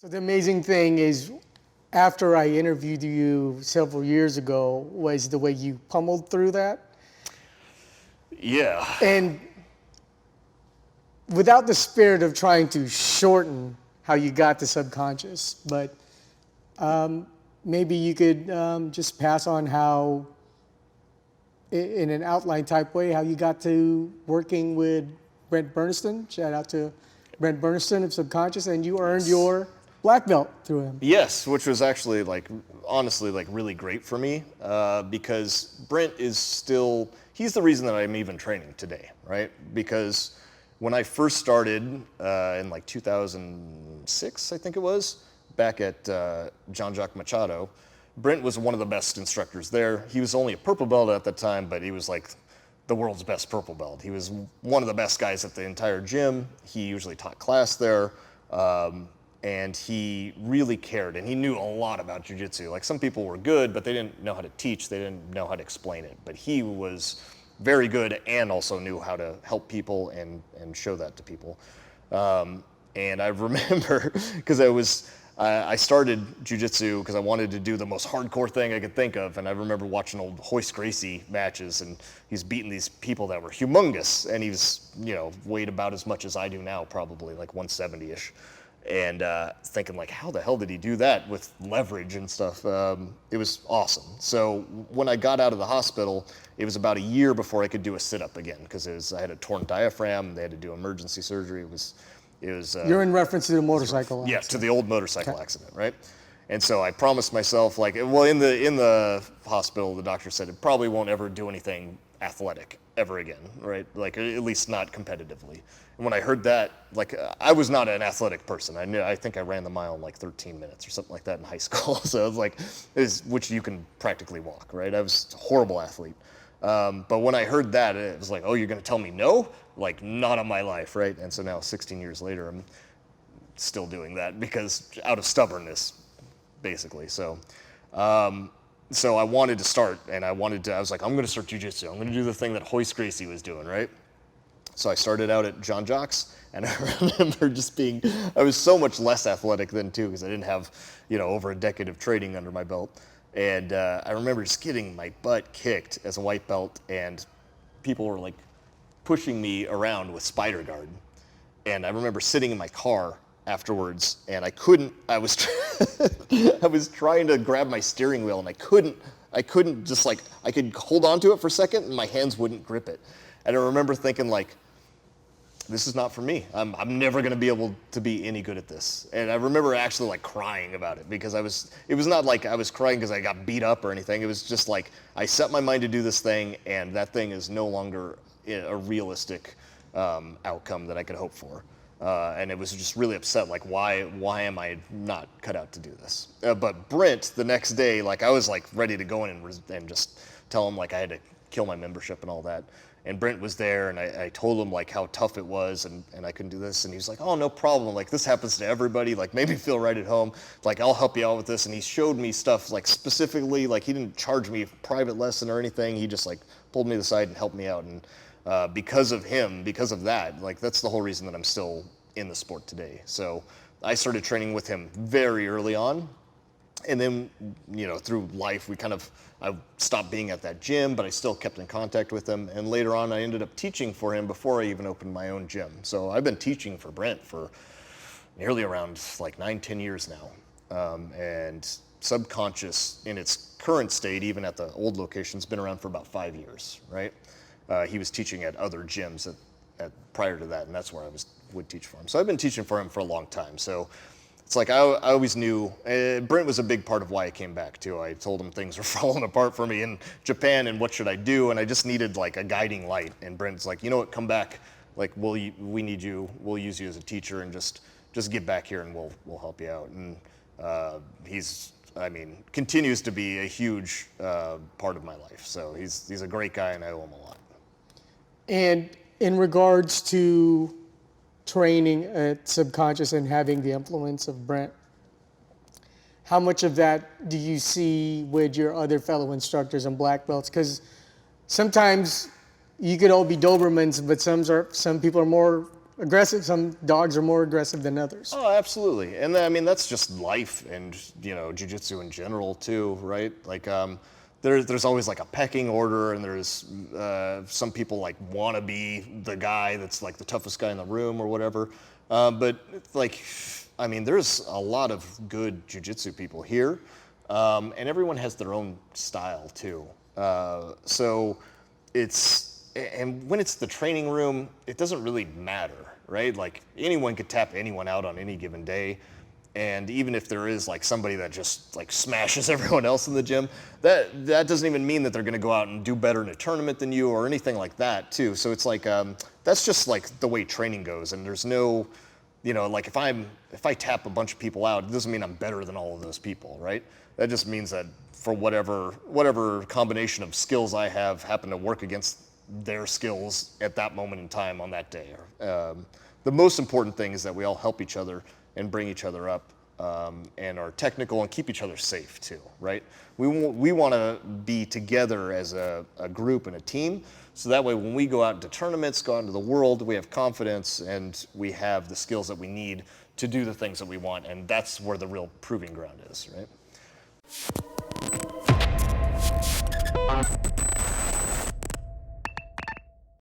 So the amazing thing is, after I interviewed you several years ago, was the way you pummeled through that. Yeah. And without the spirit of trying to shorten how you got to subconscious, but maybe you could just pass on how, in an outline type way, how you got to working with Brent Berniston. Shout out to Brent Berniston of Subconscious, and you earned your black belt through him. Yes, which was actually honestly really great for me because Brent is still, he's the reason that I'm even training today, right? Because when I first started in 2006, I think it was, back at Jean-Jacques Machado, Brent was one of the best instructors there. He was only a purple belt at the time, but he was like the world's best purple belt. He was one of the best guys at the entire gym. He usually taught class there. And he really cared, and he knew a lot about jiu-jitsu. Like, some people were good, but they didn't know how to teach, they didn't know how to explain it. But he was very good and also knew how to help people and show that to people. And I remember, because I started jiu-jitsu because I wanted to do the most hardcore thing I could think of, and I remember watching old Hoist Gracie matches, and he's beating these people that were humongous, and he was, weighed about as much as I do now, probably like 170-ish. And thinking like, how the hell did he do that with leverage and stuff? It was awesome. So when I got out of the hospital, it was about a year before I could do a sit-up again, because I had a torn diaphragm. They had to do emergency surgery. It was. You're in reference to the motorcycle accident. Yeah, to the old motorcycle accident, right? And so I promised myself, in the hospital, the doctor said it probably won't ever do anything athletic ever again, right? Like, at least not competitively. And when I heard that, I was not an athletic person. I think I ran the mile in 13 minutes or something like that in high school. So it was which you can practically walk, right? I was a horrible athlete. But when I heard that, it was like, oh, you're going to tell me no? Not on my life, right? And so now, 16 years later, I'm still doing that because out of stubbornness, basically. So I wanted to start, and I was like, I'm going to start jiu-jitsu. I'm going to do the thing that Hoist Gracie was doing, right? So I started out at Jean-Jacques, and I remember I was so much less athletic then too, because I didn't have, over a decade of training under my belt. And I remember just getting my butt kicked as a white belt, and people were pushing me around with Spider Guard. And I remember sitting in my car afterwards, and I was I was trying to grab my steering wheel, and I couldn't just I could hold on to it for a second, and my hands wouldn't grip it. And I remember thinking this is not for me. I'm never going to be able to be any good at this. And I remember actually crying about it, because it was not like I was crying because I got beat up or anything. It was just I set my mind to do this thing, and that thing is no longer a realistic outcome that I could hope for. And it was just really upset, why am I not cut out to do this? But Brent, the next day, I was ready to go in and just tell him I had to kill my membership and all that. And Brent was there, and I told him how tough it was, and I couldn't do this. And he was like, oh, no problem. This happens to everybody. Made me feel right at home. I'll help you out with this. And he showed me stuff specifically, he didn't charge me a private lesson or anything. He just pulled me to the side and helped me out. And because of him, because of that, that's the whole reason that I'm still in the sport today. So I started training with him very early on. And then, through life, I stopped being at that gym, but I still kept in contact with him. And later on, I ended up teaching for him before I even opened my own gym. So I've been teaching for Brent for nearly around 9-10 years now. And Subconscious, in its current state, even at the old location, has been around for about 5 years, right? He was teaching at other gyms prior to that, and that's where I would teach for him. So I've been teaching for him for a long time. So it's I always knew, Brent was a big part of why I came back too. I told him things were falling apart for me in Japan, and what should I do? And I just needed a guiding light. And Brent's you know what, come back. We need you. We'll use you as a teacher, and just get back here, and we'll help you out. And continues to be a huge part of my life. So he's a great guy, and I owe him a lot. And in regards to training at Subconscious and having the influence of Brent, how much of that do you see with your other fellow instructors and black belts? Because sometimes you could all be Dobermans, but some people are more aggressive. Some dogs are more aggressive than others. Oh, absolutely. And I mean, that's just life and, jiu-jitsu in general too, right? Like, there's always like a pecking order, and there's some people like want to be the guy that's like the toughest guy in the room or whatever. But like, I mean, there's a lot of good jiu-jitsu people here, and everyone has their own style too. So and when it's the training room, it doesn't really matter, right? Like anyone could tap anyone out on any given day. And even if there is like somebody that just like smashes everyone else in the gym, that doesn't even mean that they're going to go out and do better in a tournament than you or anything like that too. So it's like, that's just like the way training goes. And there's no, like if I tap a bunch of people out, it doesn't mean I'm better than all of those people, right? That just means that for whatever combination of skills I have happen to work against their skills at that moment in time on that day. The most important thing is that we all help each other and bring each other up, and are technical and keep each other safe too, right? We want to be together as a group and a team, so that way when we go out into tournaments, go out into the world, we have confidence and we have the skills that we need to do the things that we want, and that's where the real proving ground is, right?